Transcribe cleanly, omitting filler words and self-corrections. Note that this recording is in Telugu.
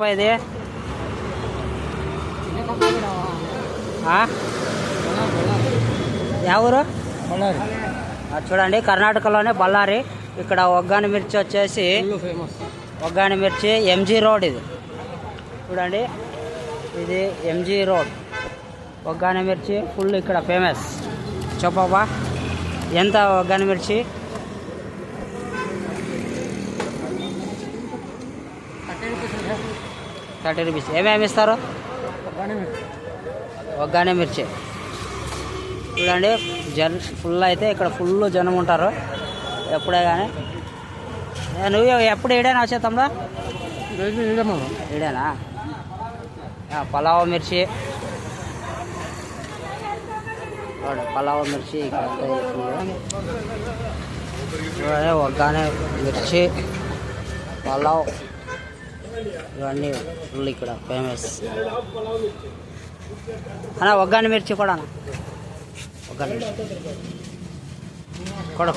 ఇది ఎవరు చూడండి, కర్ణాటకలోనే బళ్ళారి. ఇక్కడ ఒగ్గాని మిర్చి వచ్చేసి ఒగ్గాని మిర్చి ఎంజీ రోడ్. ఇది చూడండి, ఇది ఎంజీ రోడ్. ఒగ్గాని మిర్చి ఫుల్ ఇక్కడ ఫేమస్. చెప్పబ్బా, ఎంత ఒగ్గాని మిర్చి? 30 రూపీస్. ఏమేమి ఇస్తారు? ఒగ్గాని మిర్చి చూడండి, ఫుల్ అయితే ఇక్కడ ఫుల్ జనం ఉంటారు ఎప్పుడే కానీ. నువ్వు ఎప్పుడు ఏడైనా వచ్చే తమ్ముడా? ఏడేనా? పలావ్ మిర్చి, పలావ్ మిర్చి చూడండి, ఒగ్గాని మిర్చి, పలావ్ ఇవన్నీ ఫుల్ ఇక్కడ ఫేమస్. అన్న ఒగ్గాని మిర్చి కూడా, ఒగ్గాని మిర్చి కూడా